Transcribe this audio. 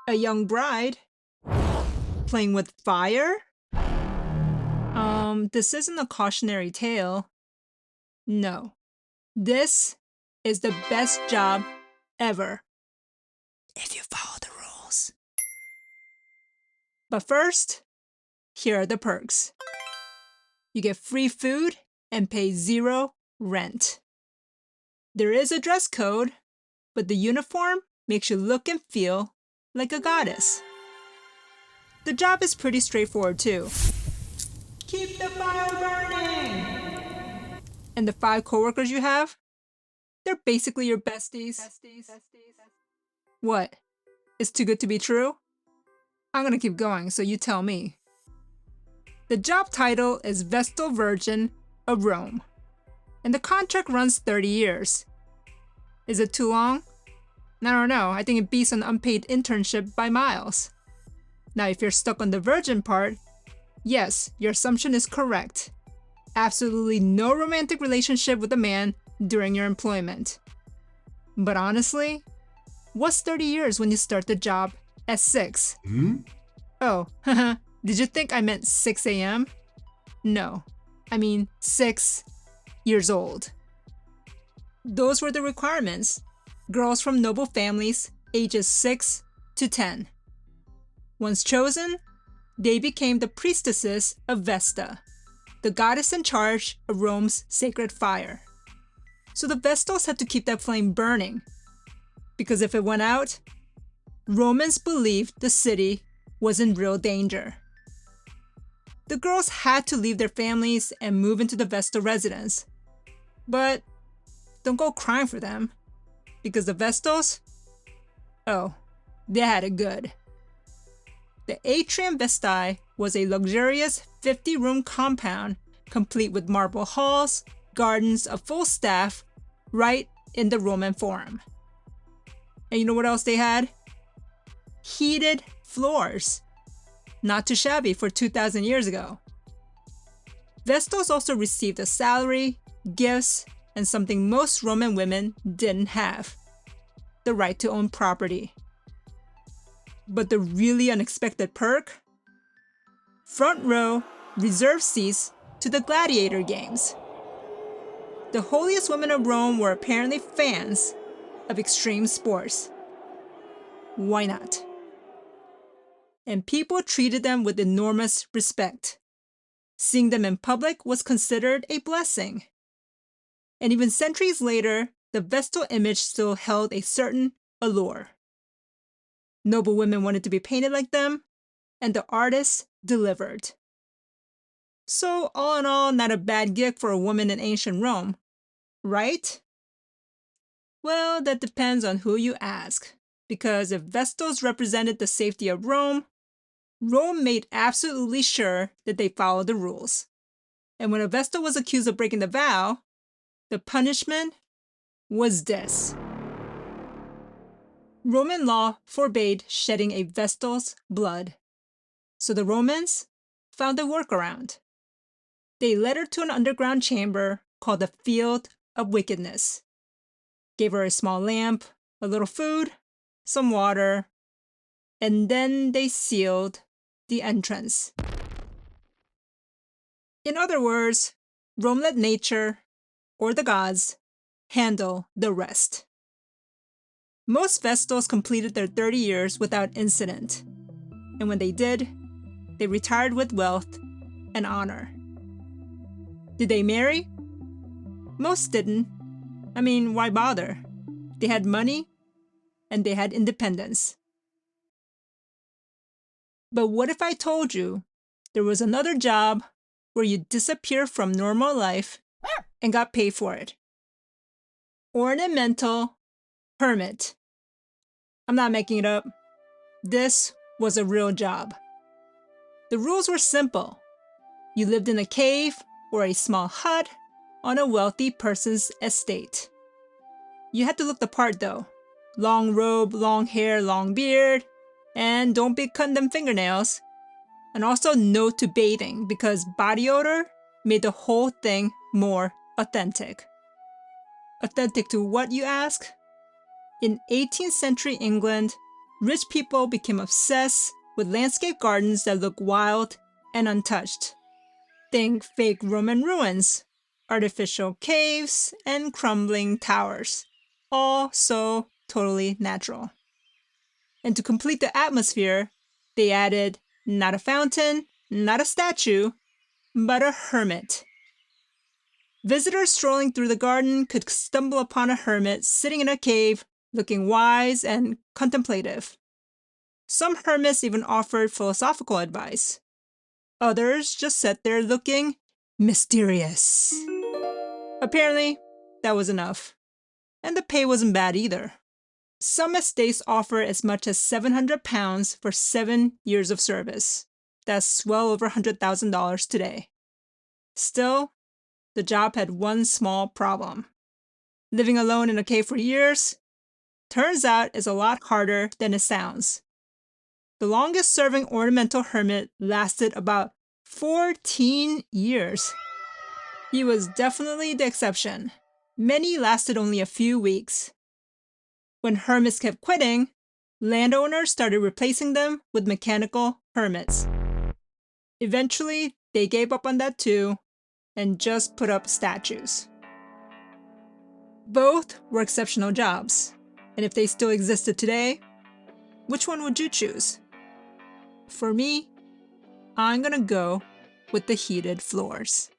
A young bride? Playing with fire? This isn't a cautionary tale. No. This is the best job ever. If you follow the rules. But first, here are the perks. You get free food and pay 0 rent. There is a dress code, but the uniform makes you look and feel like a goddess. The job is pretty straightforward too. Keep the fire burning! And the 5 coworkers you have? They're basically your besties. What? It's too good to be true? I'm gonna keep going, so you tell me. The job title is Vestal Virgin of Rome, and the contract runs 30 years. Is it too long? I don't know, I think it beats an unpaid internship by miles. Now if you're stuck on the virgin part, yes, your assumption is correct. Absolutely no romantic relationship with a man during your employment. But honestly, what's 30 years when you start the job at 6? Oh, haha, did you think I meant 6 a.m.? No, I mean 6 years old. Those were the requirements. Girls from noble families, ages 6 to 10. Once chosen, they became the priestesses of Vesta, the goddess in charge of Rome's sacred fire. So the Vestals had to keep that flame burning, because if it went out, Romans believed the city was in real danger. The girls had to leave their families and move into the Vestal residence. But don't go crying for them, because the Vestals, oh, they had it good. The Atrium Vestae was a luxurious 50-room compound complete with marble halls, gardens, a full staff, right in the Roman Forum. And you know what else they had? Heated floors. Not too shabby for 2,000 years ago. Vestals also received a salary, gifts, and something most Roman women didn't have: the right to own property. But the really unexpected perk? Front row, reserved seats to the gladiator games. The holiest women of Rome were apparently fans of extreme sports. Why not? And people treated them with enormous respect. Seeing them in public was considered a blessing. And even centuries later, the Vestal image still held a certain allure. Noble women wanted to be painted like them, and the artists delivered. So all in all, not a bad gig for a woman in ancient Rome, right? Well, that depends on who you ask, because if Vestals represented the safety of Rome, Rome made absolutely sure that they followed the rules. And when a Vestal was accused of breaking the vow, the punishment was this. Roman law forbade shedding a Vestal's blood, so the Romans found a workaround. They led her to an underground chamber called the Field of Wickedness, gave her a small lamp, a little food, some water, and then they sealed the entrance. In other words, Rome let nature, or the gods, handle the rest. Most Vestals completed their 30 years without incident, and when they did, they retired with wealth and honor. Did they marry? Most didn't. I mean, why bother? They had money, and they had independence. But what if I told you there was another job where you disappear from normal life and got paid for it? Ornamental hermit. I'm not making it up. This was a real job. The rules were simple. You lived in a cave or a small hut on a wealthy person's estate. You had to look the part though. Long robe, long hair, long beard, and don't be cutting them fingernails. And also no to bathing, because body odor made the whole thing more authentic. Authentic to what, you ask? In 18th century England, rich people became obsessed with landscape gardens that look wild and untouched. Think fake Roman ruins, artificial caves, and crumbling towers. All so totally natural. And to complete the atmosphere, they added not a fountain, not a statue, but a hermit. Visitors strolling through the garden could stumble upon a hermit sitting in a cave, looking wise and contemplative. Some hermits even offered philosophical advice. Others just sat there looking mysterious. Apparently, that was enough. And the pay wasn't bad either. Some estates offer as much as £700 for 7 years of service. That's well over $100,000 today. Still, the job had one small problem. Living alone in a cave for years turns out is a lot harder than it sounds. The longest serving ornamental hermit lasted about 14 years. He was definitely the exception. Many lasted only a few weeks. When hermits kept quitting, landowners started replacing them with mechanical hermits. Eventually, they gave up on that too and just put up statues. Both were exceptional jobs, and if they still existed today, which one would you choose? For me, I'm gonna go with the heated floors.